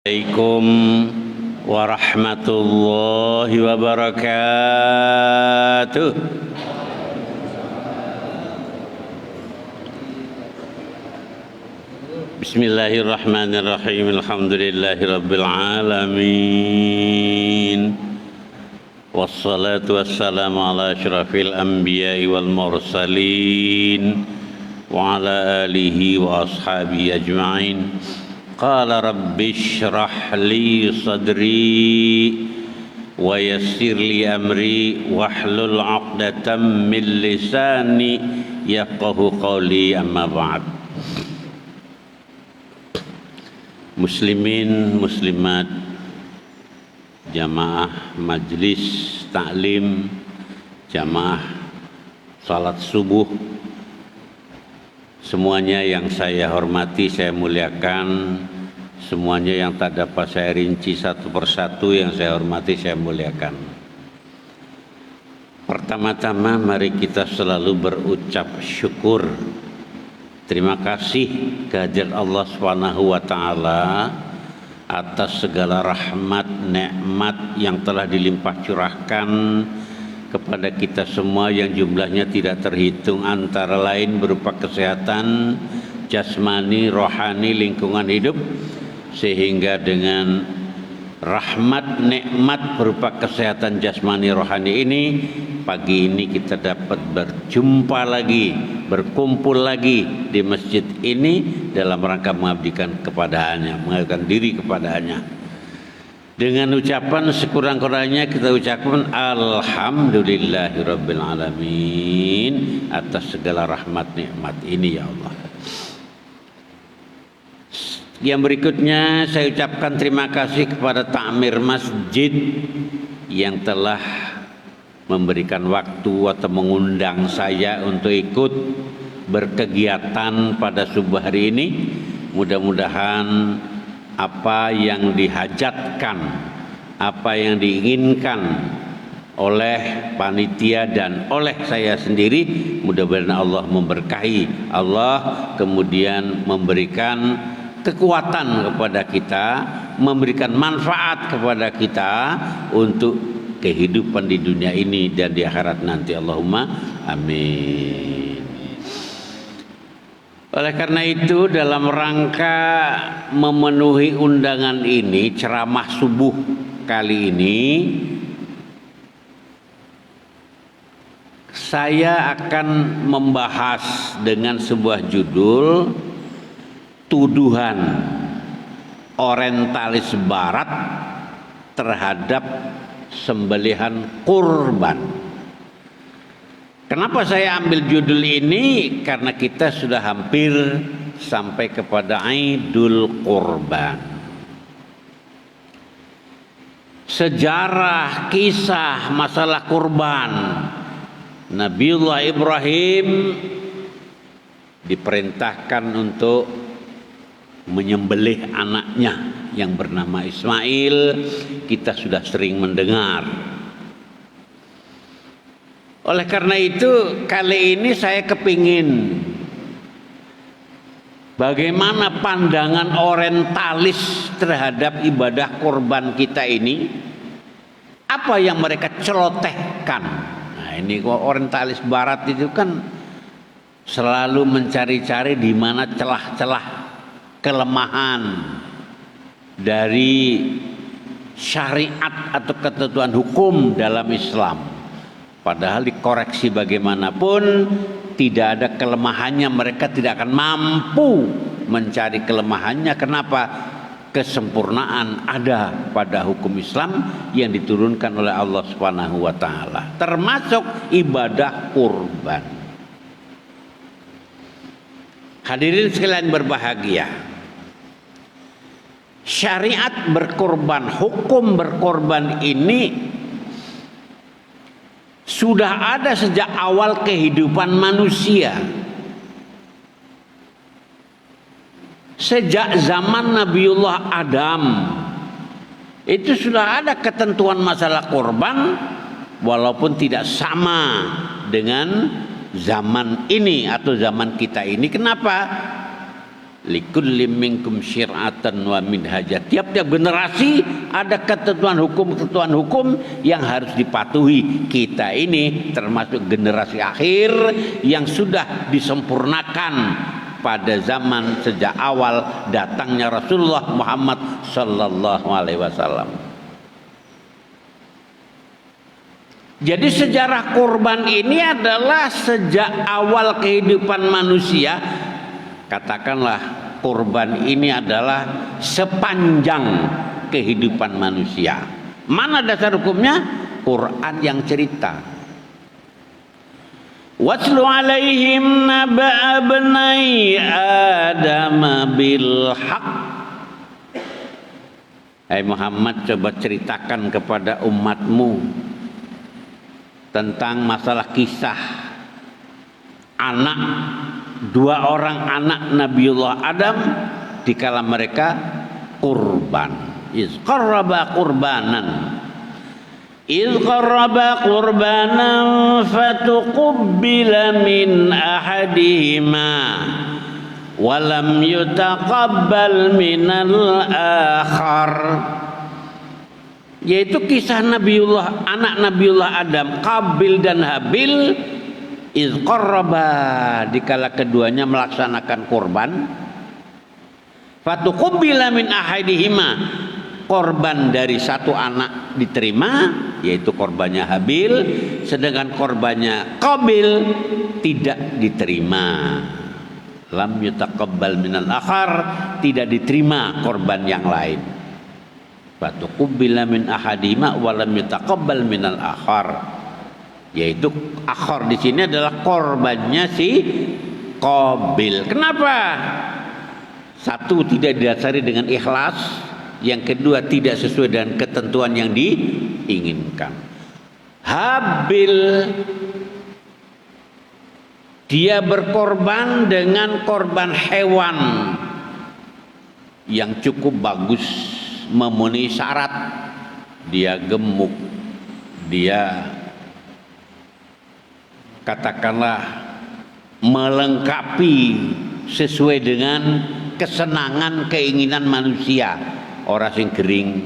Assalamualaikum warahmatullahi wabarakatuh. Bismillahirrahmanirrahim. Alhamdulillahi rabbil alamin. Wassalatu wassalamu ala asyrafil anbiya'i wal mursalin wa ala alihi wa ashabihi ajma'in. Qala rabbi shrah li sadri wa yassir li amri wahlul 'uqdatam min lisani yafqahu qawli, amma ba'd. Muslimin muslimat, jamaah majlis taklim, jamaah salat subuh, semuanya yang saya hormati, saya muliakan. Semuanya yang tak dapat saya rinci satu persatu, yang saya hormati, saya muliakan. Pertama-tama mari kita selalu berucap syukur. Terima kasih kehadirat Allah Subhanahu wa taala atas segala rahmat, nikmat yang telah dilimpah curahkan kepada kita semua, yang jumlahnya tidak terhitung, antara lain berupa kesehatan jasmani, rohani, lingkungan hidup, sehingga dengan rahmat nikmat berupa kesehatan jasmani rohani ini, pagi ini kita dapat berjumpa lagi, berkumpul lagi di masjid ini dalam rangka mengabdikan kepada-Nya, mengabdikan diri kepada-Nya. Dengan ucapan sekurang-kurangnya kita ucapkan alhamdulillahirabbil alamin atas segala rahmat nikmat ini, ya Allah. Yang berikutnya saya ucapkan terima kasih kepada takmir masjid yang telah memberikan waktu atau mengundang saya untuk ikut berkegiatan pada subuh hari ini. Mudah-mudahan apa yang dihajatkan, apa yang diinginkan oleh panitia dan oleh saya sendiri, mudah-mudahan Allah memberkahi, Allah kemudian memberikan kekuatan kepada kita, memberikan manfaat kepada kita untuk kehidupan di dunia ini dan di akhirat nanti. Allahumma amin. Oleh karena itu, dalam rangka memenuhi undangan ini, ceramah subuh kali ini saya akan membahas dengan sebuah judul, tuduhan orientalis barat terhadap sembelihan kurban. Kenapa saya ambil judul ini? Karena kita sudah hampir sampai kepada Idul Kurban. Sejarah kisah masalah kurban, Nabiullah Ibrahim diperintahkan untuk menyembelih anaknya yang bernama Ismail. Kita sudah sering mendengar. Oleh karena itu, kali ini saya kepingin bagaimana pandangan orientalis terhadap ibadah kurban kita ini, apa yang mereka celotehkan. Nah, ini kok orientalis barat itu kan selalu mencari-cari di mana celah-celah kelemahan dari syariat atau ketentuan hukum dalam Islam. Padahal dikoreksi bagaimanapun tidak ada kelemahannya, mereka tidak akan mampu mencari kelemahannya. Kenapa? Kesempurnaan ada pada hukum Islam yang diturunkan oleh Allah Subhanahu wa taala, termasuk ibadah kurban. Hadirin sekalian berbahagia, syariat berkorban, hukum berkorban ini sudah ada sejak awal kehidupan manusia. Sejak zaman Nabiullah Adam itu sudah ada ketentuan masalah korban, walaupun tidak sama dengan zaman ini atau zaman kita ini. Kenapa? likulli minkum syir'atan wa minhaja. Tiap-tiap generasi ada ketentuan hukum yang harus dipatuhi. Kita ini termasuk generasi akhir yang sudah disempurnakan pada zaman sejak awal datangnya Rasulullah Muhammad sallallahu alaihi wasallam. Jadi sejarah kurban ini adalah sejak awal kehidupan manusia. Katakanlah kurban ini adalah sepanjang kehidupan manusia. Mana dasar hukumnya? Quran yang cerita. Watlu alaihim naba'a bnai Adam bil haq. Hai Muhammad, coba ceritakan kepada umatmu tentang masalah kisah dua orang anak Nabiullah Adam dikala mereka kurban. Iz qarraba qurbanan fatuqabbila min ahadihima wa lam yutaqabbal minal akhar. Yaitu kisah anak Nabiullah Adam, Qabil dan Habil. Iz qarraba, dikala keduanya melaksanakan kurban, fatuqabbila min ahadihima, korban dari satu anak diterima, yaitu korbannya Habil, sedangkan korbannya Qabil tidak diterima. Lam yutaqabbal minal akhar, tidak diterima korban yang lain. Fatuqabbila min ahadihima wa lam yutaqabbal minal akhar. Yaitu akhor di sini adalah korbannya si Qabil. Kenapa? Satu, tidak didasari dengan ikhlas. Yang kedua, tidak sesuai dengan ketentuan yang diinginkan. Habil, dia berkorban dengan korban hewan yang cukup bagus, memenuhi syarat. Dia gemuk, dia katakanlah melengkapi sesuai dengan kesenangan keinginan manusia. Orang sing kering,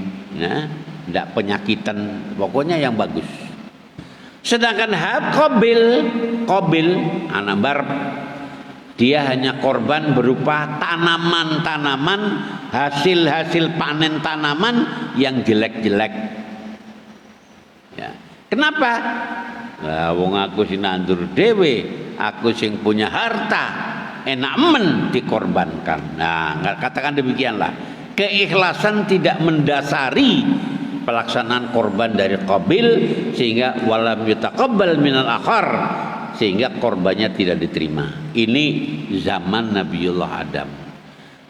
tidak penyakitan, pokoknya yang bagus. Sedangkan Qabil anak Barb, dia hanya korban berupa tanaman-tanaman, hasil panen tanaman yang jelek-jelek. Ya. Kenapa? Lah wong aku sing nandur dhewe, aku sing punya harta, enak men dikorbankan. Nah, katakan demikianlah. Keikhlasan tidak mendasari pelaksanaan korban dari Qabil, sehingga walam yutaqabbal minal akhar, sehingga korbannya tidak diterima. Ini zaman Nabiullah Adam.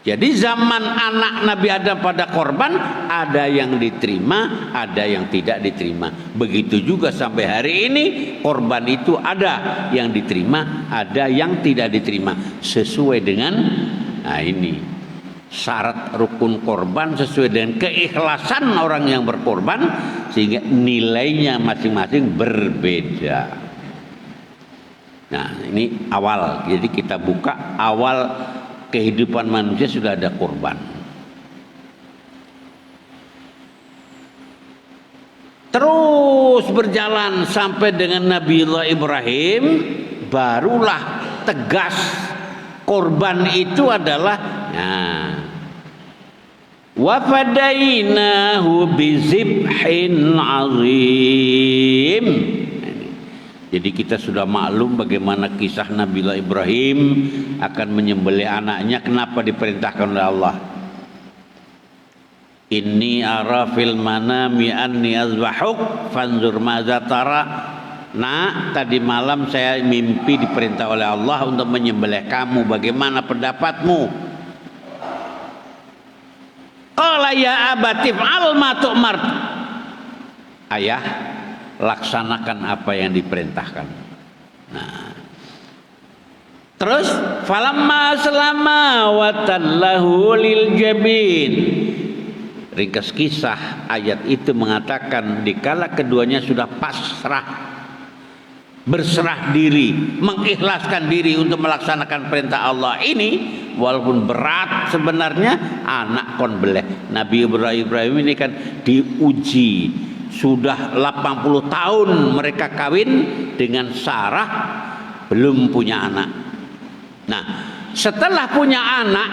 Jadi zaman anak Nabi Adam pada korban, ada yang diterima, ada yang tidak diterima. Begitu juga sampai hari ini, korban itu ada yang diterima, ada yang tidak diterima. Sesuai dengan, nah ini syarat rukun korban sesuai dengan keikhlasan orang yang berkorban, sehingga nilainya masing-masing berbeda. Nah ini awal, jadi kita buka awal kehidupan manusia sudah ada kurban. Terus berjalan sampai dengan Nabiullah Ibrahim, barulah tegas kurban itu adalah wa fadainahu bizibhin azim. Jadi kita sudah maklum bagaimana kisah Nabiullah Ibrahim akan menyembelih anaknya. Kenapa diperintahkan oleh Allah? Inni ara fil manami anni azbahuk fanzur madza tara. Nah, tadi malam saya mimpi diperintah oleh Allah untuk menyembelih kamu. Bagaimana pendapatmu? Qala ya abati fa'al ma tu'mar. Ayah, laksanakan apa yang diperintahkan. Nah, terus falamma aslama wa tallahu lil jabin. Ringkas kisah ayat itu mengatakan dikala keduanya sudah pasrah, berserah diri, mengikhlaskan diri untuk melaksanakan perintah Allah ini, walaupun berat sebenarnya anak kon beleh. Nabi Ibrahim ini kan diuji, sudah 80 tahun mereka kawin dengan Sarah, belum punya anak. Nah, setelah punya anak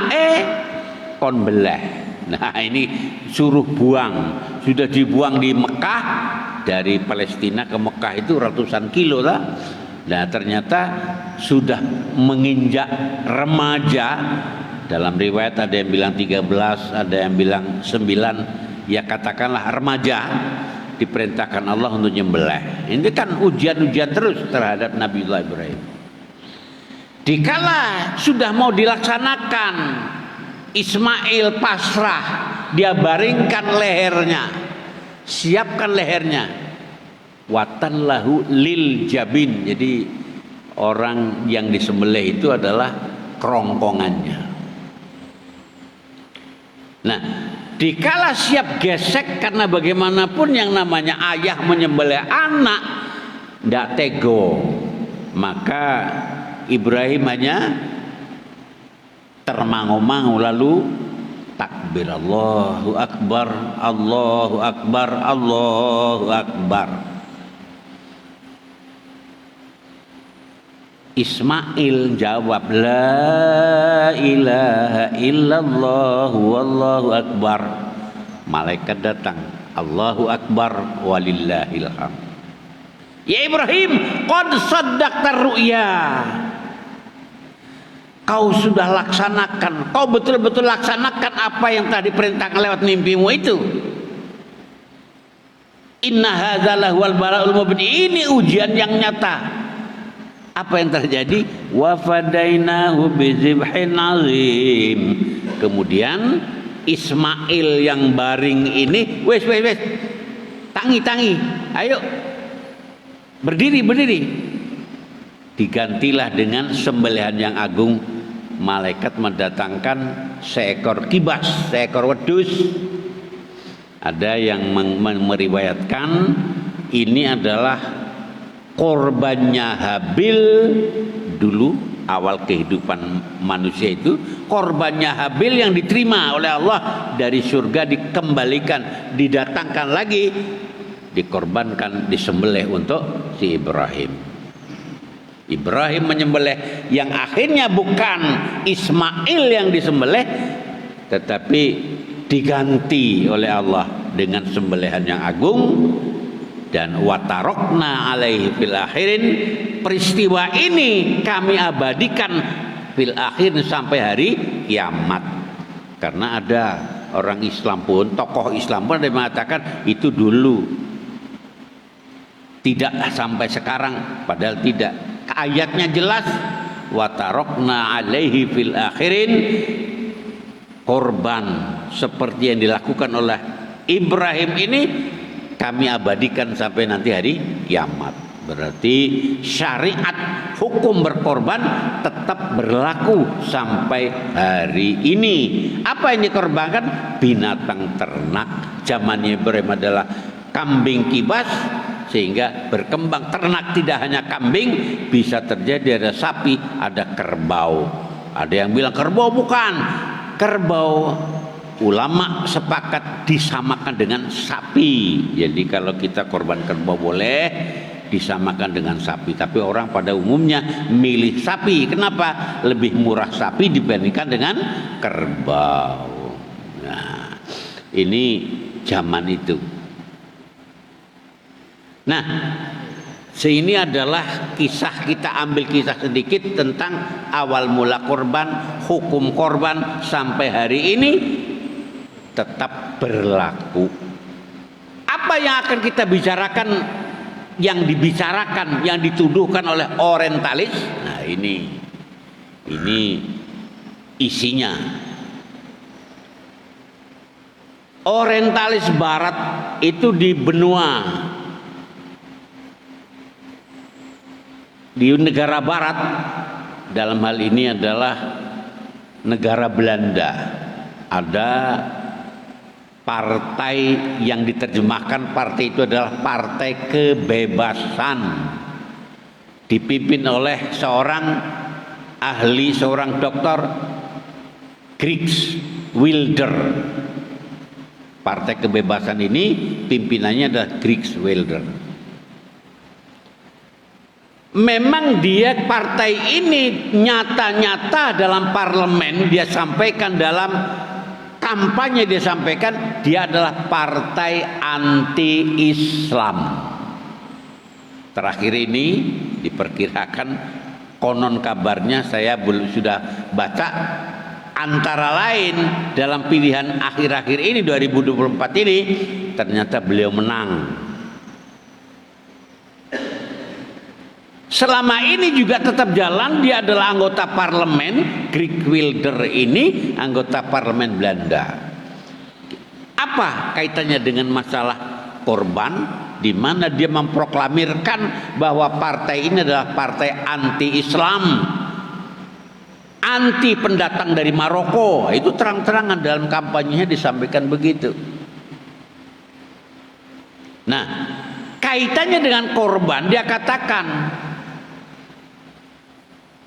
kon beleh. Nah, ini suruh buang, sudah dibuang di Mekah, dari Palestina ke Mekah itu ratusan kilo lah. Nah, ternyata sudah menginjak remaja. Dalam riwayat ada yang bilang 13, ada yang bilang 9, ya katakanlah remaja, diperintahkan Allah untuk nyembelih. Ini kan ujian-ujian terus terhadap Nabiullah Ibrahim. Dikala sudah mau dilaksanakan, Ismail pasrah, dia baringkan lehernya, siapkan lehernya. Watan lahu lil jabin. Jadi orang yang disembelih itu adalah kerongkongannya. Nah, dikala siap gesek, karena bagaimanapun yang namanya ayah menyembelih anak tidak tego, maka Ibrahim hanya termangu-mangu lalu takbir, Allahu Akbar, Allahu Akbar, Allahu Akbar. Ismail jawab, la ilaha illallah wallahu akbar. Malaikat datang, Allahu Akbar walillahil hamd. Ya Ibrahim, qad saddaqta ru'ya. Kau sudah laksanakan, kau betul-betul laksanakan apa yang tadi perintahkan lewat mimpimu itu. Inna hadza lahuwal bala'ul mubin. Ini ujian yang nyata. Apa yang terjadi? Wa fadainahu bizibhin azim. Kemudian Ismail yang baring ini, wes, tangi, ayo berdiri. Digantilah dengan sembelihan yang agung. Malaikat mendatangkan seekor kibas, seekor wedus. Ada yang meriwayatkan ini adalah korbannya Habil dulu, awal kehidupan manusia itu, korbannya Habil yang diterima oleh Allah dari surga, dikembalikan, didatangkan lagi, dikorbankan, disembelih untuk si Ibrahim. Ibrahim menyembelih yang akhirnya bukan Ismail yang disembelih, tetapi diganti oleh Allah dengan sembelihan yang agung. Dan watarokna alaihi fil akhirin, peristiwa ini kami abadikan fil akhirin sampai hari kiamat. Karena ada orang Islam pun, tokoh Islam pun ada yang mengatakan itu dulu, tidak sampai sekarang, padahal tidak. Ayatnya jelas, watarokna alaihi fil akhirin, korban seperti yang dilakukan oleh Ibrahim ini kami abadikan sampai nanti hari kiamat. Berarti syariat hukum berkorban tetap berlaku sampai hari ini. Apa yang dikorbankan? Binatang ternak. Zamannya Ibrahim adalah kambing kibas, sehingga berkembang ternak, tidak hanya kambing, bisa terjadi ada sapi, ada kerbau. Ada yang bilang kerbau, bukan kerbau. Ulama sepakat disamakan dengan sapi. Jadi kalau kita korban kerbau boleh disamakan dengan sapi. Tapi orang pada umumnya milih sapi. Kenapa? Lebih murah sapi dibandingkan dengan kerbau. Nah, ini zaman itu. Nah, sini adalah kisah, kita ambil kisah sedikit tentang awal mula korban, hukum korban sampai hari ini tetap berlaku. Apa yang akan kita bicarakan, yang dibicarakan, yang dituduhkan oleh orientalis? Nah, ini isinya. Orientalis barat itu di benua, di negara barat, dalam hal ini adalah negara Belanda, ada partai yang diterjemahkan partai itu adalah Partai Kebebasan, dipimpin oleh seorang ahli, seorang doktor Geertz Wilder. Partai Kebebasan ini pimpinannya adalah Geertz Wilder. Memang dia partai ini nyata-nyata dalam parlemen dia sampaikan, dalam kampanye dia sampaikan, dia adalah partai anti-Islam. Terakhir ini diperkirakan, konon kabarnya saya sudah baca, antara lain dalam pilihan akhir-akhir ini 2024 ini ternyata beliau menang. Selama ini juga tetap jalan, dia adalah anggota parlemen. Geertz Wilder ini anggota parlemen Belanda. Apa kaitannya dengan masalah korban, di mana dia memproklamirkan bahwa partai ini adalah partai anti-Islam, anti pendatang dari Maroko. Itu terang-terangan dalam kampanyenya disampaikan begitu. Nah, kaitannya dengan korban, dia katakan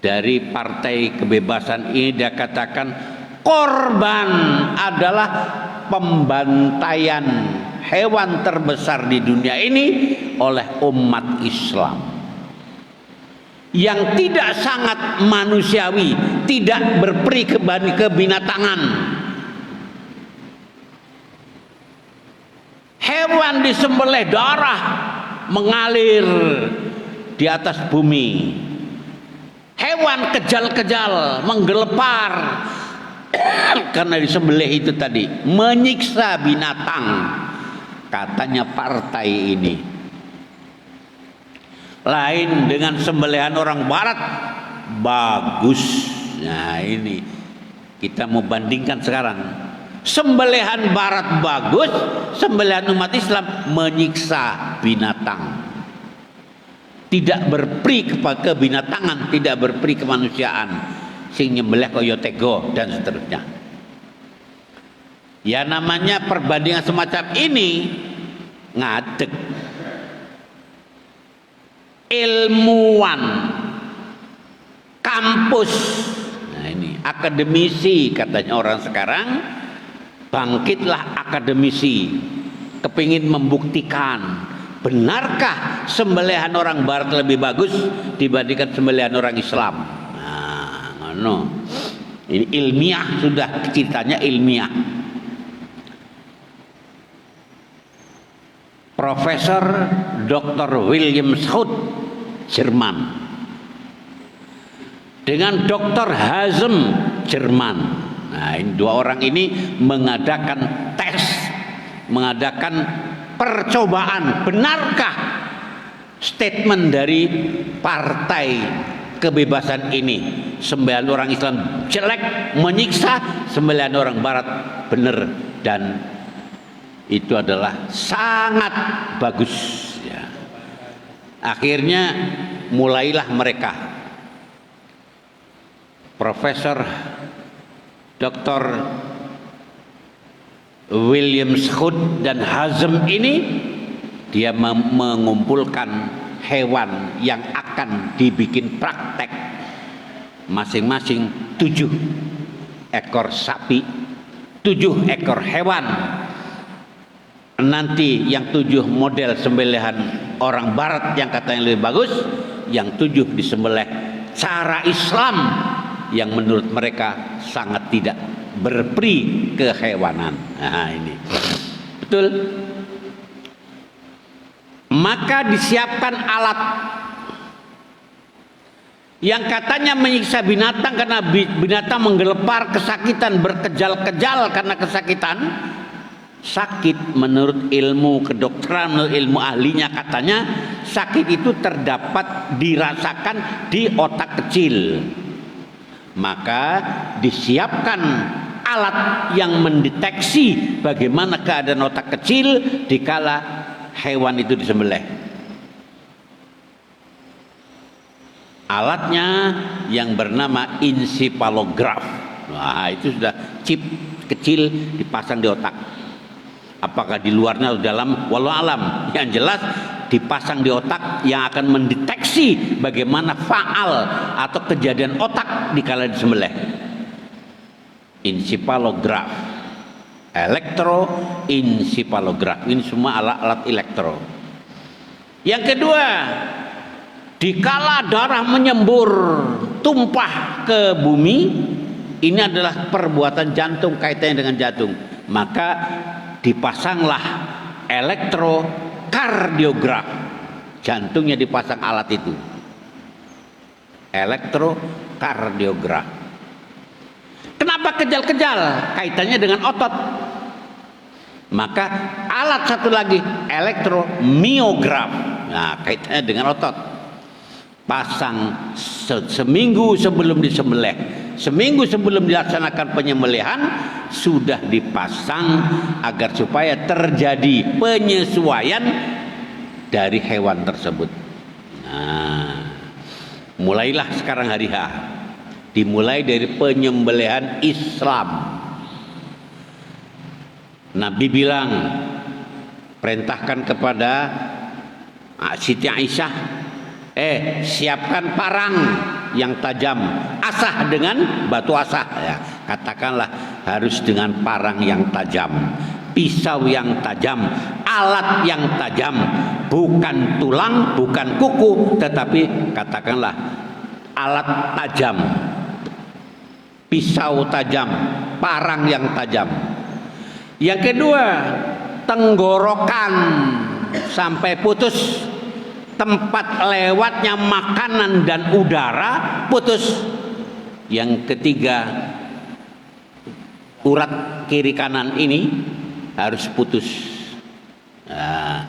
dari Partai Kebebasan ini, dia katakan korban adalah pembantaian hewan terbesar di dunia ini oleh umat Islam, yang tidak sangat manusiawi, tidak berperi kebinatangan. Hewan disembelih, darah mengalir di atas bumi. Hewan kejal-kejal, menggelepar karena disembelih itu tadi, menyiksa binatang. Katanya partai ini lain dengan sembelihan orang barat, bagus. Nah, ini kita mau bandingkan sekarang. Sembelihan barat bagus, sembelihan umat Islam menyiksa binatang. Tidak berperi kepada binatangan, tidak berperi kemanusiaan, sing nyembelih kaya tego dan seterusnya. Ya, namanya perbandingan semacam ini ngadeg. Ilmuwan, kampus, nah ini akademisi katanya orang sekarang, bangkitlah akademisi, kepingin membuktikan benarkah sembelihan orang barat lebih bagus dibandingkan sembelihan orang Islam. Nah, no. Ini ilmiah, sudah ceritanya ilmiah. Profesor Dr. William Schaut, Jerman, dengan Dr. Hazem, Jerman. Nah, ini dua orang ini mengadakan tes, mengadakan percobaan. Benarkah statement dari Partai Kebebasan ini, sembelihan orang Islam jelek, menyiksa, sembelihan orang barat benar dan itu adalah sangat bagus ya. Akhirnya mulailah mereka, Profesor Dr. William Schaut dan Hazem ini, dia mengumpulkan hewan yang akan dibikin praktek, masing-masing 7 ekor sapi, 7 ekor hewan. Nanti yang 7 model sembelihan orang barat yang katanya lebih bagus, yang 7 disembelih cara Islam yang menurut mereka sangat tidak berperi kehewanan. Nah, ini betul. Maka disiapkan alat yang katanya menyiksa binatang karena binatang menggelepar, kesakitan, berkejal-kejal karena kesakitan. Sakit menurut ilmu kedokteran, menurut ilmu ahlinya, katanya sakit itu terdapat dirasakan di otak kecil. Maka disiapkan alat yang mendeteksi bagaimana keadaan otak kecil dikala hewan itu disembelih. Alatnya yang bernama encephalograph. Nah, itu sudah chip kecil dipasang di otak. Apakah di luarnya atau dalam, wallahu alam. Yang jelas dipasang di otak yang akan mendeteksi bagaimana faal atau kejadian otak dikala disembelih. Ensefalograf, elektroensefalograf, ini semua alat-alat elektro. Yang kedua, dikala darah menyembur tumpah ke bumi, ini adalah perbuatan jantung, kaitannya dengan jantung, maka dipasanglah elektrokardiograf, jantungnya dipasang alat itu, elektrokardiograf. Kenapa kejal-kejal? Kaitannya dengan otot. Maka alat satu lagi, elektromiograf. Nah, kaitannya dengan otot. Pasang seminggu sebelum disembelih. Seminggu sebelum dilaksanakan penyembelihan sudah dipasang agar supaya terjadi penyesuaian dari hewan tersebut. Nah, mulailah sekarang hari H. Dimulai dari penyembelihan Islam. Nabi bilang, perintahkan kepada Siti Aisyah, siapkan parang yang tajam, asah dengan batu asah, ya, katakanlah harus dengan parang yang tajam, pisau yang tajam, alat yang tajam, bukan tulang, bukan kuku, tetapi katakanlah alat tajam, pisau tajam, parang yang tajam. Yang kedua, tenggorokan sampai putus, tempat lewatnya makanan dan udara putus. Yang ketiga, urat kiri kanan ini harus putus. Nah,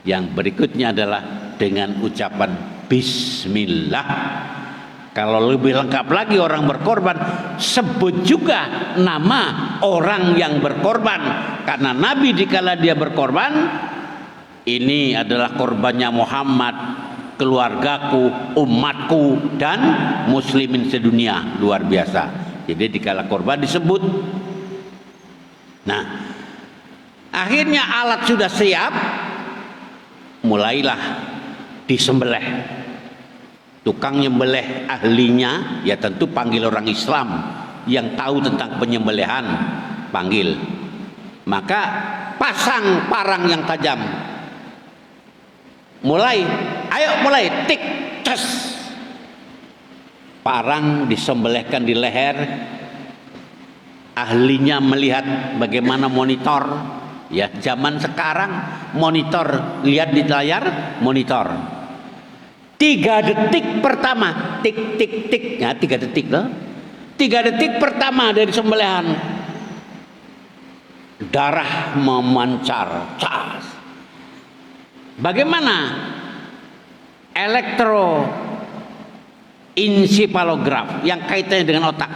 yang berikutnya adalah dengan ucapan Bismillah. Kalau lebih lengkap lagi orang berkorban, sebut juga nama orang yang berkorban, karena Nabi dikala dia berkorban, ini adalah korbannya Muhammad, keluargaku, umatku, dan muslimin sedunia. Luar biasa. Jadi dikala korban disebut. Nah, akhirnya alat sudah siap, mulailah disembelih. Tukang nyembelih ahlinya ya tentu panggil orang Islam yang tahu tentang penyembelihan, panggil. Maka pasang parang yang tajam. Mulai, ayo mulai, tik, cas. Parang disembelihkan di leher. Ahlinya melihat bagaimana monitor. Ya, zaman sekarang monitor, lihat di layar monitor. 3 detik pertama, tik tik tik, ya 3 detik loh. 3 detik pertama dari sembelihan, darah memancar, cas. Bagaimana? Elektroensefalograf yang kaitannya dengan otak.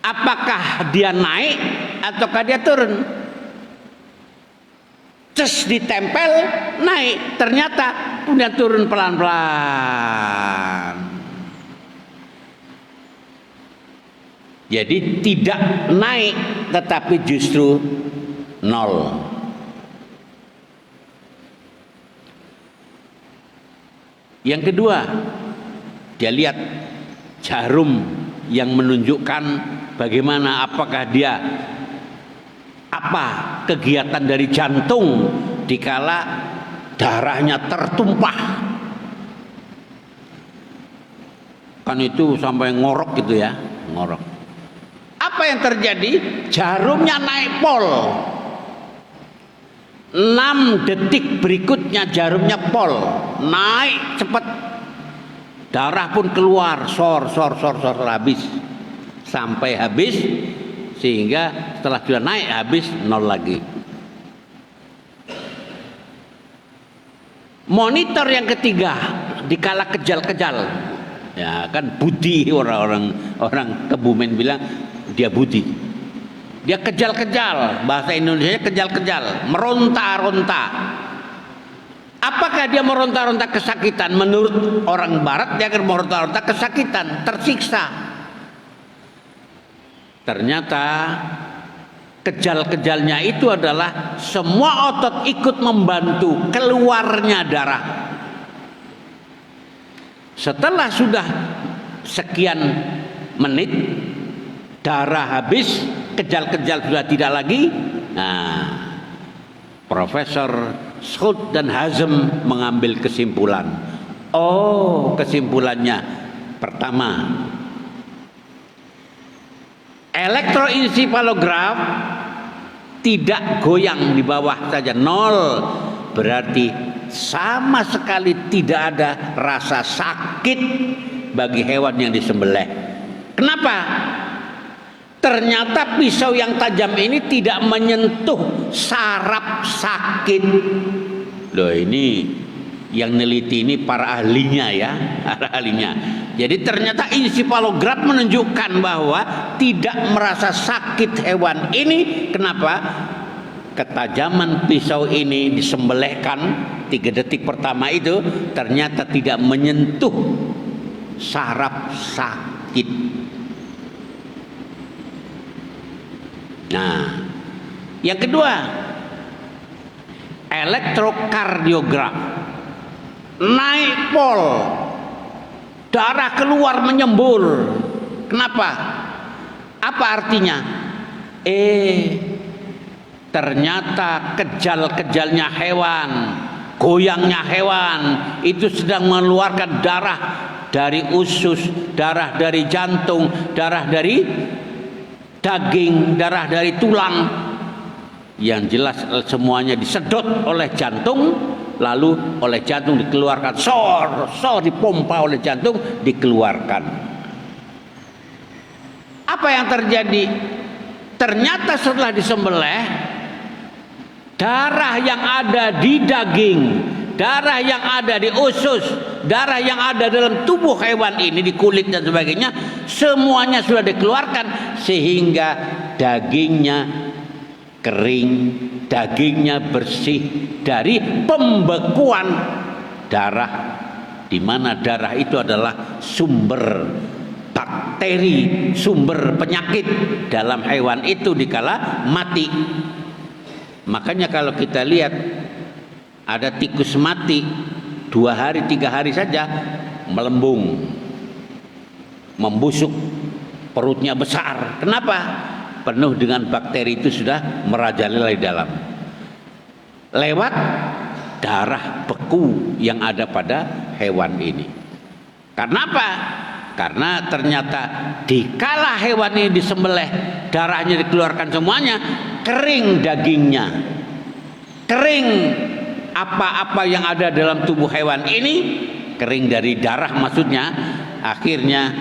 Apakah dia naik ataukah dia turun? Ces ditempel, naik, ternyata kemudian turun pelan-pelan. Jadi tidak naik, tetapi justru 0. Yang kedua, dia lihat jarum yang menunjukkan bagaimana, apakah dia apa kegiatan dari jantung dikala darahnya tertumpah, kan itu sampai ngorok gitu ya, ngorok. Apa yang terjadi? Jarumnya naik pol. 6 detik berikutnya jarumnya pol, naik cepat, darah pun keluar, sor habis, sampai habis, sehingga setelah sudah naik habis 0 lagi. Monitor yang ketiga, dikala kejal-kejal, ya kan budi, orang Kebumen bilang dia budi. Dia kejal-kejal, bahasa Indonesia kejal-kejal, meronta-ronta. Apakah dia meronta-ronta kesakitan? Menurut orang Barat dia akan meronta-ronta kesakitan, tersiksa. Ternyata kejal-kejalnya itu adalah semua otot ikut membantu keluarnya darah. Setelah sudah sekian menit, darah habis, kejal-kejal sudah tidak lagi. Nah, Profesor Schultz dan Hazm mengambil kesimpulan. Oh, kesimpulannya pertama, elektroensefalograf tidak goyang di bawah saja, nol, berarti sama sekali tidak ada rasa sakit bagi hewan yang disembelih. Kenapa? Ternyata pisau yang tajam ini tidak menyentuh saraf sakit. Loh, ini yang neliti ini para ahlinya ya, para ahlinya. Jadi ternyata ensefalograf menunjukkan bahwa tidak merasa sakit hewan ini. Kenapa? Ketajaman pisau ini disembelihkan 3 detik pertama itu ternyata tidak menyentuh saraf sakit. Nah, yang kedua, elektrokardiograf, naik pol, darah keluar menyembur. Kenapa? Apa artinya? Ternyata kejal-kejalnya hewan, goyangnya hewan itu sedang mengeluarkan darah dari usus, darah dari jantung, darah dari daging, darah dari tulang. Yang jelas semuanya disedot oleh jantung, lalu oleh jantung dikeluarkan, sor dipompa oleh jantung, dikeluarkan. Apa yang terjadi? Ternyata setelah disembelih, darah yang ada di daging, darah yang ada di usus, darah yang ada dalam tubuh hewan ini, di kulit dan sebagainya, semuanya sudah dikeluarkan sehingga dagingnya kering, dagingnya bersih dari pembekuan darah, di mana darah itu adalah sumber bakteri, sumber penyakit dalam hewan itu dikala mati. Makanya kalau kita lihat ada tikus mati 2 hari 3 hari saja melembung, membusuk, perutnya besar. Kenapa? Penuh dengan bakteri itu sudah merajalela di dalam, lewat darah beku yang ada pada hewan ini. Karena apa? Karena ternyata dikala hewan ini disembelih, darahnya dikeluarkan semuanya, kering dagingnya, kering apa-apa yang ada dalam tubuh hewan ini, kering dari darah maksudnya. Akhirnya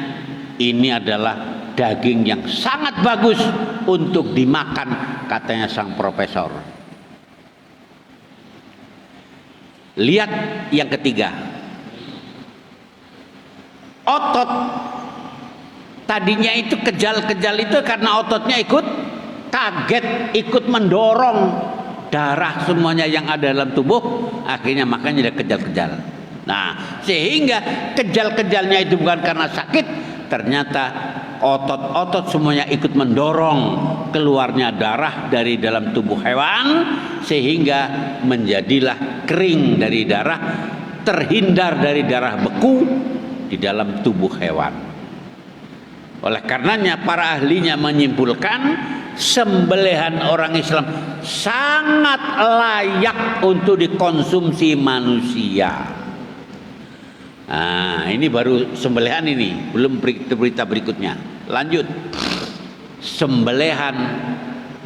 ini adalah daging yang sangat bagus untuk dimakan, katanya sang profesor. Lihat yang ketiga, otot. Tadinya itu kejal-kejal itu karena ototnya ikut kaget, ikut mendorong darah semuanya yang ada dalam tubuh, akhirnya makanya dia kejal-kejal. Nah, sehingga kejal-kejalnya itu bukan karena sakit, ternyata otot-otot semuanya ikut mendorong keluarnya darah dari dalam tubuh hewan, sehingga menjadilah kering dari darah, terhindar dari darah beku di dalam tubuh hewan. Oleh karenanya para ahlinya menyimpulkan sembelihan orang Islam sangat layak untuk dikonsumsi manusia. Nah, ini baru sembelihan ini, belum berita berikutnya. Lanjut, sembelihan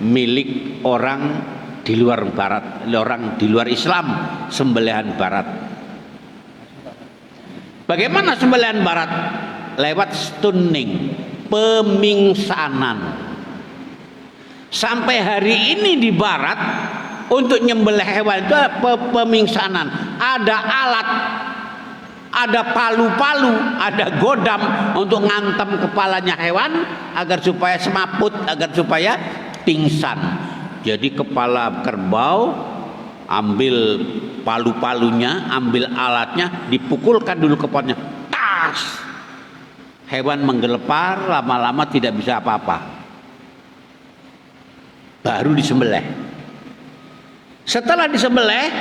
milik orang di luar barat, orang di luar Islam, sembelihan barat. Bagaimana sembelihan barat? Lewat stunning, pemingsanan. Sampai hari ini di barat untuk nyembelih hewan itu pemingsanan. Ada alat, ada palu-palu, ada godam untuk ngantem kepalanya hewan agar supaya semaput, agar supaya pingsan. Jadi kepala kerbau, ambil palu-palunya, ambil alatnya, dipukulkan dulu kepalanya, tas. Hewan menggelepar, lama-lama tidak bisa apa-apa. Baru disembelih. Setelah disembelih,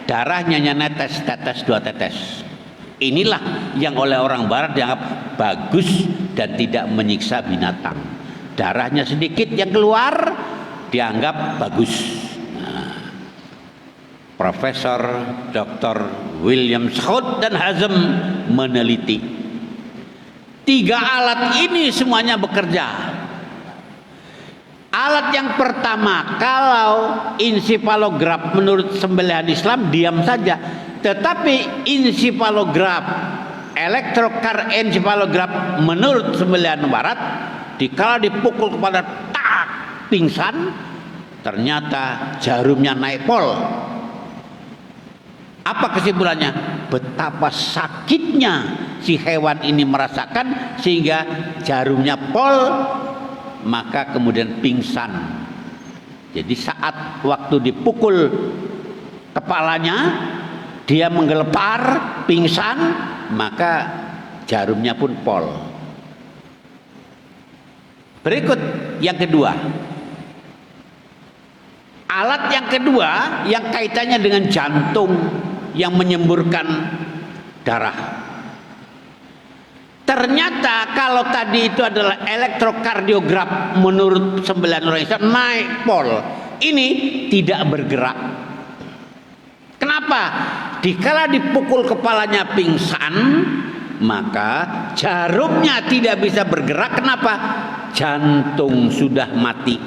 darahnya netes, tetes 2 tetes. Inilah yang oleh orang barat dianggap bagus dan tidak menyiksa binatang. darahnya sedikit yang keluar dianggap bagus. Profesor Dr. William Schaut dan Hazm meneliti 3 alat ini semuanya bekerja. Alat yang pertama, kalau ensifalograf menurut sembelihan Islam diam saja, tetapi ensifalograf, elektrokardiograf menurut sembelihan Barat, dikala dipukul kepada tak pingsan, ternyata jarumnya naik pol. Apa kesimpulannya? Betapa sakitnya si hewan ini merasakan sehingga jarumnya pol, maka kemudian pingsan. Jadi saat waktu dipukul kepalanya dia menggelepar, pingsan, maka jarumnya pun pol. Berikut yang kedua. Alat yang kedua yang kaitannya dengan jantung yang menyemburkan darah. Ternyata kalau tadi itu adalah elektrokardiograf menurut sembelihan orang Islam naik pol, ini tidak bergerak. Kenapa? Dikala dipukul kepalanya pingsan, maka jarumnya tidak bisa bergerak. Kenapa? Jantung sudah mati,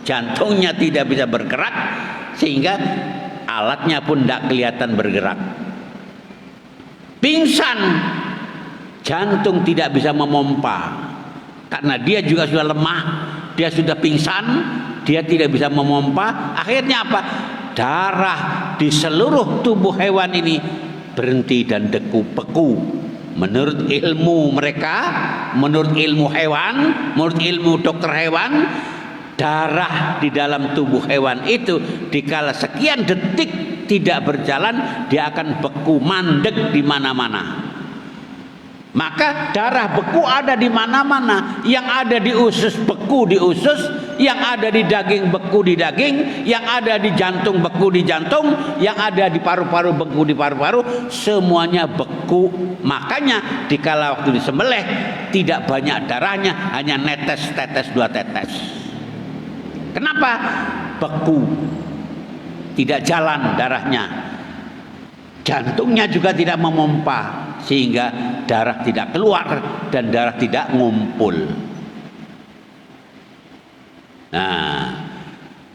jantungnya tidak bisa bergerak, sehingga alatnya pun tidak kelihatan bergerak. Pingsan, jantung tidak bisa memompa karena dia juga sudah lemah, dia sudah pingsan, dia tidak bisa memompa. Akhirnya apa? Darah di seluruh tubuh hewan ini berhenti dan beku. Menurut ilmu mereka, menurut ilmu hewan, menurut ilmu dokter hewan, darah di dalam tubuh hewan itu dikala sekian detik tidak berjalan, dia akan beku, mandek di mana-mana. Maka darah beku ada di mana-mana. Yang ada di usus beku di usus, yang ada di daging beku di daging, yang ada di jantung beku di jantung, yang ada di paru-paru beku di paru-paru, semuanya beku. Makanya dikala waktu disembelih tidak banyak darahnya, hanya netes-tetes 2 tetes. Kenapa? Beku, tidak jalan darahnya, jantungnya juga tidak memompa, sehingga darah tidak keluar dan darah tidak ngumpul. Nah,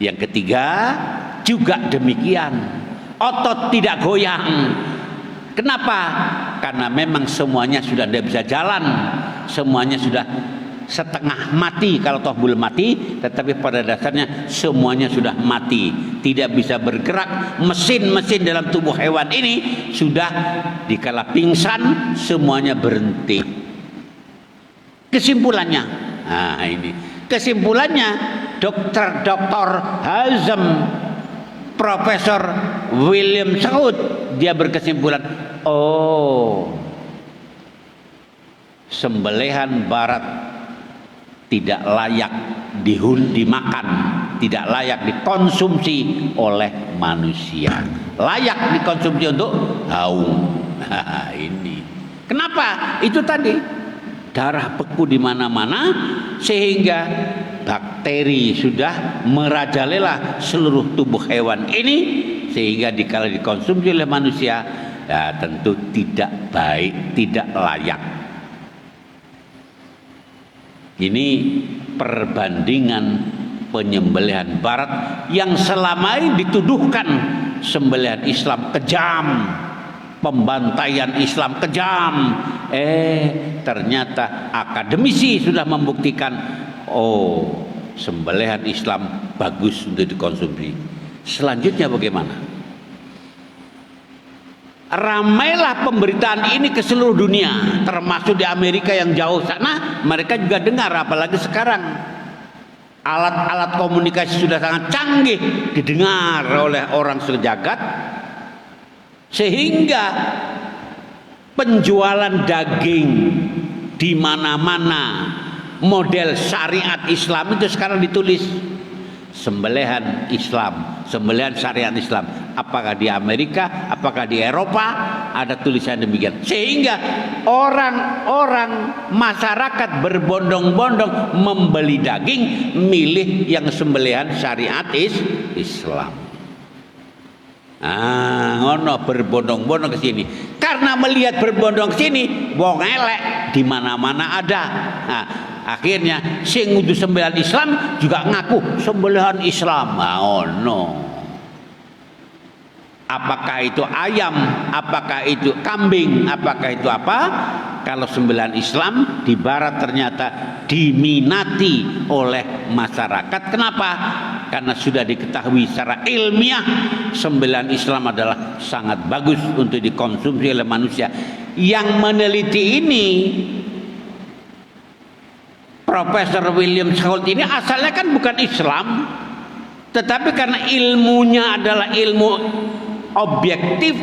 yang ketiga juga demikian, otot tidak goyang. Kenapa? Karena memang semuanya sudah tidak bisa jalan, semuanya sudah setengah mati. Kalau toh belum mati, tetapi pada dasarnya semuanya sudah mati, tidak bisa bergerak. Mesin-mesin dalam tubuh hewan ini sudah dikala pingsan semuanya berhenti. Kesimpulannya, nah ini kesimpulannya, Dr. Hazm, Profesor William Schaut, dia berkesimpulan, oh, sembelihan Barat tidak layak dimakan, tidak layak dikonsumsi oleh manusia, layak dikonsumsi untuk haum. Nah, ini kenapa? Itu tadi darah beku di mana-mana sehingga bakteri sudah merajalela seluruh tubuh hewan ini, sehingga dikala dikonsumsi oleh manusia ya tentu tidak baik, tidak layak. Ini perbandingan penyembelihan Barat yang selama ini dituduhkan sembelihan Islam kejam, pembantaian Islam kejam. Ternyata akademisi sudah membuktikan, oh, sembelihan Islam bagus untuk dikonsumsi. Selanjutnya bagaimana? Ramailah pemberitaan ini ke seluruh dunia, termasuk di Amerika yang jauh sana, mereka juga dengar. Apalagi sekarang alat-alat komunikasi sudah sangat canggih, didengar oleh orang sejagat, sehingga penjualan daging di mana-mana model syariat Islam itu sekarang ditulis sembelihan Islam, sembelihan syariat Islam. Apakah di Amerika, apakah di Eropa, ada tulisan demikian. Sehingga orang-orang masyarakat berbondong-bondong membeli daging, milih yang sembelihan syariat Islam. Ngono berbondong-bondong ke sini. Karena melihat berbondong ke sini, wong elek di mana-mana ada. Akhirnya sing ngudu sembelihan Islam juga ngaku sembelihan Islam. Ngono. Apakah itu ayam, apakah itu kambing, apakah itu apa? Kalau sembelihan Islam di barat ternyata diminati oleh masyarakat. Kenapa? Karena sudah diketahui secara ilmiah sembelihan Islam adalah sangat bagus untuk dikonsumsi oleh manusia. Yang meneliti ini Profesor William Schaut ini asalnya kan bukan Islam, tetapi karena ilmunya adalah ilmu objektif,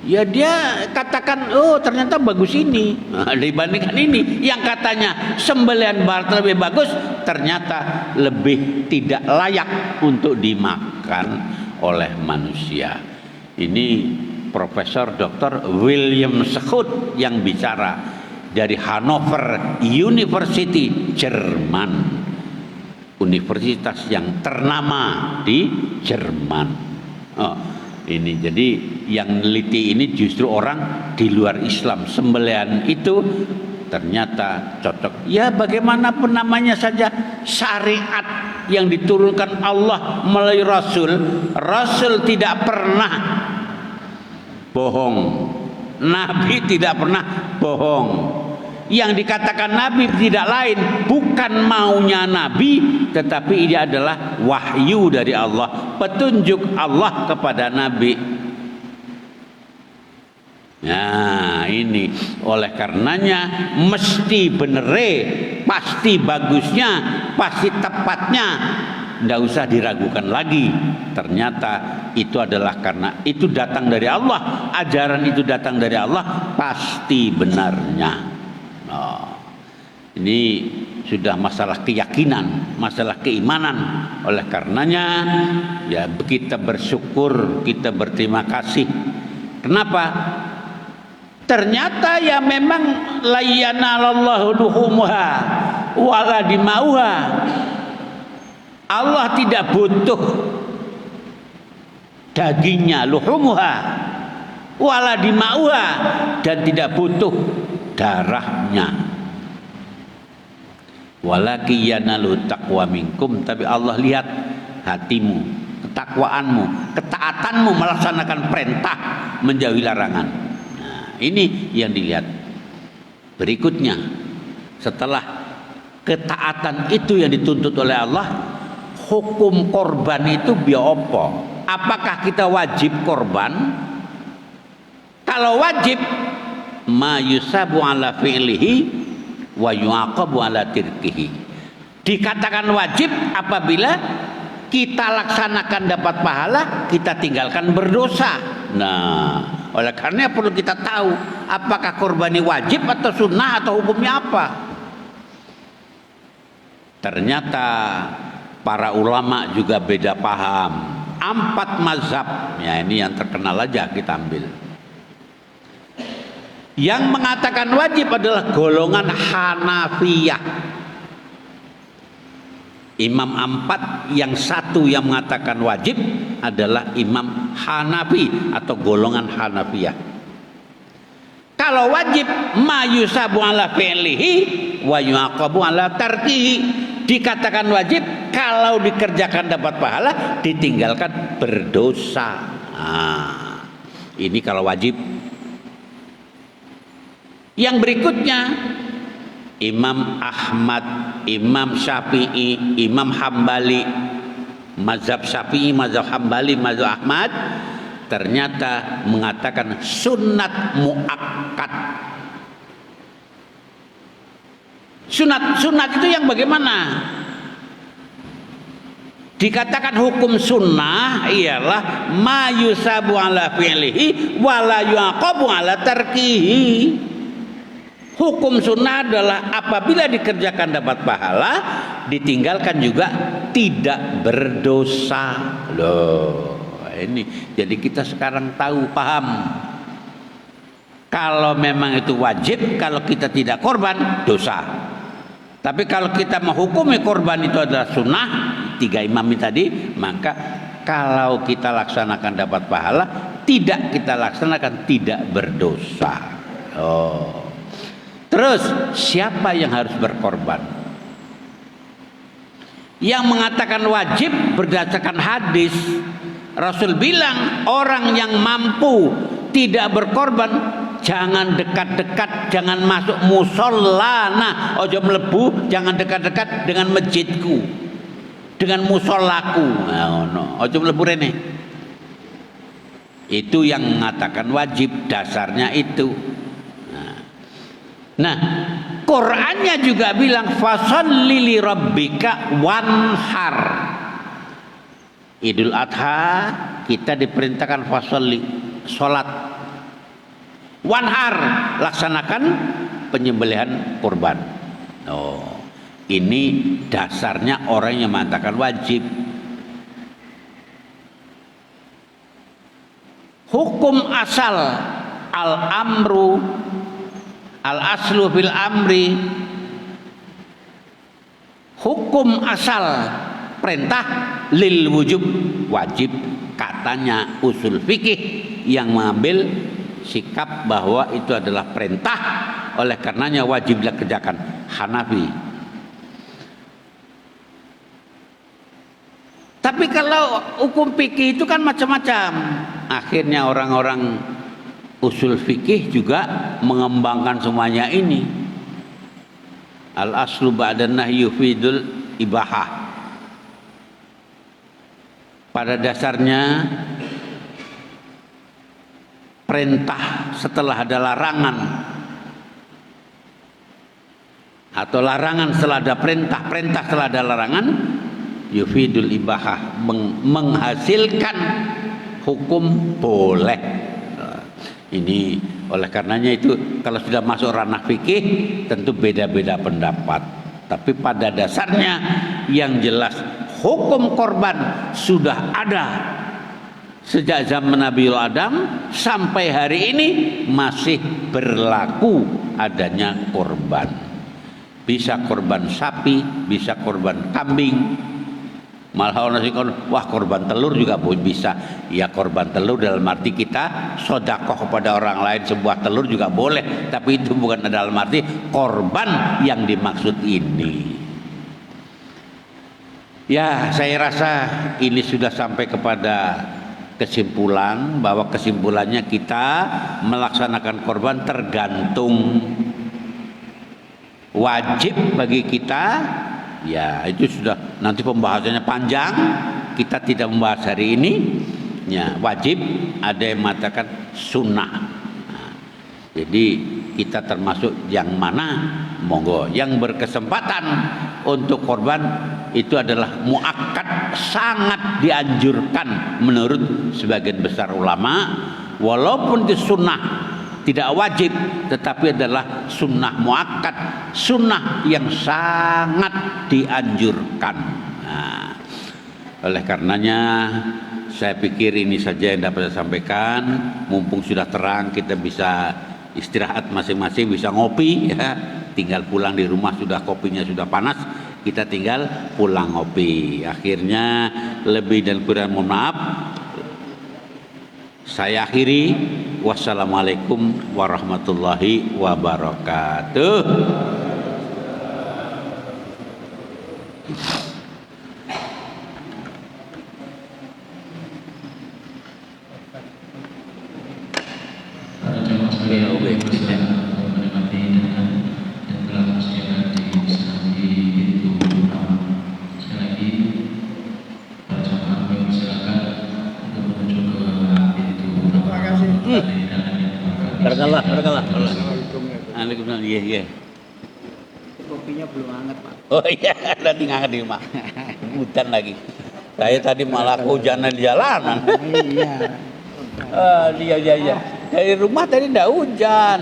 ya dia katakan, oh ternyata bagus ini. Dibandingkan ini yang katanya sembelihan barat lebih bagus, ternyata lebih tidak layak untuk dimakan oleh manusia. Ini Profesor Dr. William Schaut yang bicara dari Hannover University, Jerman, universitas yang ternama di Jerman. Ini jadi yang neliti ini justru orang di luar Islam. Sembelihan itu ternyata cocok. Ya bagaimanapun namanya saja, syariat yang diturunkan Allah melalui Rasul. Rasul tidak pernah bohong. Nabi tidak pernah bohong. Yang dikatakan Nabi tidak lain, bukan maunya Nabi, tetapi ini adalah wahyu dari Allah, petunjuk Allah kepada Nabi. Nah ini oleh karenanya mesti benere, pasti bagusnya, pasti tepatnya, tidak usah diragukan lagi. Ternyata itu adalah karena itu datang dari Allah, ajaran itu datang dari Allah, pasti benarnya. Ini sudah masalah keyakinan, masalah keimanan. Oleh karenanya ya kita bersyukur, kita berterima kasih. Kenapa? Ternyata ya memang la yanalallahu luhumuha wala dimauha. Allah tidak butuh dagingnya, luhumuha wala dimauha, dan tidak butuh darahnya. Walaki yanalu taqwa minkum, tapi Allah lihat hatimu, ketakwaanmu, ketaatanmu melaksanakan perintah, menjauhi larangan. Nah, ini yang dilihat. Berikutnya, setelah ketaatan itu yang dituntut oleh Allah, hukum korban itu biopo. Apakah kita wajib korban? Kalau wajib, ma yusabu ala fi'lihi wa yu'aqabu ala tirkihi. Dikatakan wajib apabila kita laksanakan dapat pahala, kita tinggalkan berdosa. Nah, oleh karena perlu kita tahu apakah korban ini wajib atau sunnah atau hukumnya apa. Ternyata para ulama juga beda paham. 4 mazhab, ya ini yang terkenal aja kita ambil. Yang mengatakan wajib adalah golongan Hanafiyah. Imam 4 yang satu yang mengatakan wajib adalah Imam Hanafi atau golongan Hanafiyah. Kalau wajib ma yusabu ala fi'lihi wa yu'aqabu ala tarkihi. Dikatakan wajib kalau dikerjakan dapat pahala, ditinggalkan berdosa. Nah, ini kalau wajib. Yang berikutnya Imam Ahmad, Imam Syafi'i, Imam Hambali, mazhab Syafi'i, mazhab Hambali, mazhab Ahmad ternyata mengatakan sunat muakkad. Sunat itu yang bagaimana? Dikatakan hukum sunnah ialah ma yusabu ala fi'lihi wa la yu'aqabu ala tarkihi. Hukum sunnah adalah apabila dikerjakan dapat pahala, ditinggalkan juga tidak berdosa. Loh, ini jadi kita sekarang tahu, paham kalau memang itu wajib, kalau kita tidak korban, dosa. Tapi kalau kita menghukumi korban itu adalah sunnah, 3 imam tadi, maka kalau kita laksanakan dapat pahala, tidak kita laksanakan tidak berdosa. Terus siapa yang harus berkorban? Yang mengatakan wajib berdasarkan hadis, Rasul bilang orang yang mampu tidak berkorban, jangan dekat-dekat, jangan masuk musola. Nah, ojo mlebu, jangan dekat-dekat dengan masjidku, dengan musolaku. Nah, ojo mlebu rene. Itu yang mengatakan wajib, dasarnya itu. Nah, Qur'annya juga bilang fasholli li rabbika wanhar. Idul Adha kita diperintahkan fasholli, sholat. Wanhar, laksanakan penyembelihan kurban. Ini dasarnya orang yang mengatakan wajib. Hukum asal al-amru al-aslu fil amri, hukum asal perintah lil wujub, wajib. Katanya usul fikih yang mengambil sikap bahwa itu adalah perintah, oleh karenanya wajib dikerjakan. Hanafi. Tapi kalau hukum fikih itu kan macam-macam. Akhirnya orang-orang usul fikih juga mengembangkan semuanya ini. Al aslu ba'dan nahyi yufidul ibahah. Pada dasarnya perintah setelah ada larangan, atau larangan setelah ada perintah, perintah setelah ada larangan, yufidul ibahah, menghasilkan hukum boleh. Ini oleh karenanya itu kalau sudah masuk ranah fikih tentu beda-beda pendapat. Tapi pada dasarnya yang jelas hukum korban sudah ada sejak zaman Nabi Adam sampai hari ini masih berlaku adanya korban. Bisa korban sapi, bisa korban kambing. Malah orang sikon, wah korban telur juga bisa. Ya korban telur dalam arti kita sodakoh kepada orang lain sebuah telur juga boleh. Tapi itu bukan dalam arti korban yang dimaksud ini. Ya, saya rasa ini sudah sampai kepada kesimpulan bahwa kesimpulannya kita melaksanakan korban tergantung wajib bagi kita. Ya itu sudah, nanti pembahasannya panjang, kita tidak membahas hari ini. Ya wajib, ada yang mengatakan sunnah. Nah, jadi kita termasuk yang mana? Monggo yang berkesempatan untuk korban itu adalah muakkad, sangat dianjurkan menurut sebagian besar ulama. Walaupun itu sunnah, tidak wajib, tetapi adalah sunnah muakkad, sunnah yang sangat dianjurkan. Nah, oleh karenanya saya pikir ini saja yang dapat saya sampaikan. Mumpung sudah terang, kita bisa istirahat masing-masing, bisa ngopi ya. Tinggal pulang di rumah sudah kopinya sudah panas, kita tinggal pulang ngopi. Akhirnya lebih dan kurang mohon maaf. Saya akhiri. Wassalamualaikum warahmatullahi wabarakatuh. Barakallah. Waalaikumsalam. Iya. Kopinya belum hangat, Pak. Oh iya, tadi nganget di rumah. Hujan lagi. Saya tadi malah kehujanan di jalanan. Iya. Iya. Dari rumah tadi enggak hujan.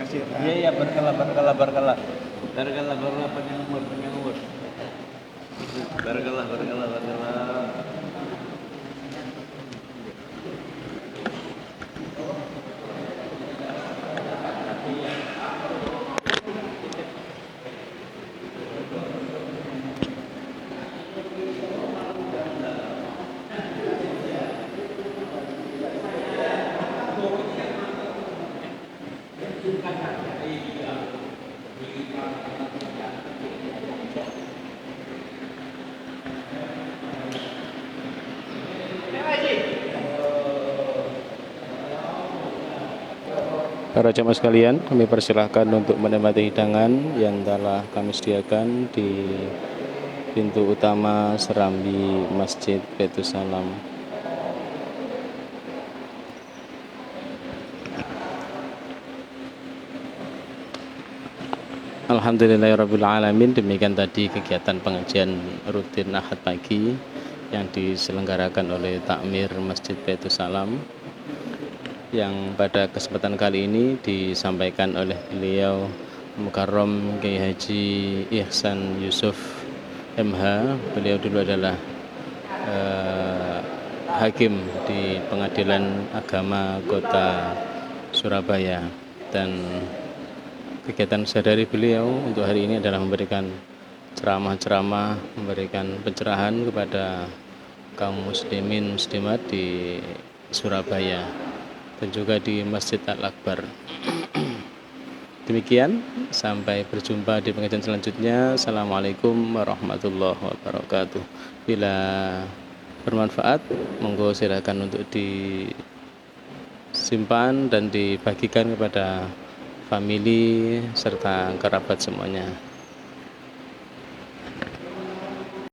Kasih. Iya, barakallah. Barakallah panjang umur. Barakallah. Para jamaah sekalian, kami persilahkan untuk menikmati hidangan yang telah kami sediakan di pintu utama Serambi Masjid Baitus Salam. Alhamdulillahirrabbilalamin. Demikian tadi kegiatan pengajian rutin Ahad pagi yang diselenggarakan oleh Takmir Masjid Baitus Salam, yang pada kesempatan kali ini disampaikan oleh beliau Mukarram Kiai Haji Ihsan Yusuf MH. Beliau dulu adalah hakim di Pengadilan Agama Kota Surabaya, dan kegiatan sehari-hari beliau untuk hari ini adalah memberikan ceramah-ceramah, memberikan pencerahan kepada kaum muslimin muslimat di Surabaya dan juga di Masjid Al-Akbar. Demikian, sampai berjumpa di pengajian selanjutnya. Assalamualaikum warahmatullahi wabarakatuh. Bila bermanfaat, monggo silakan untuk disimpan dan dibagikan kepada famili serta kerabat semuanya.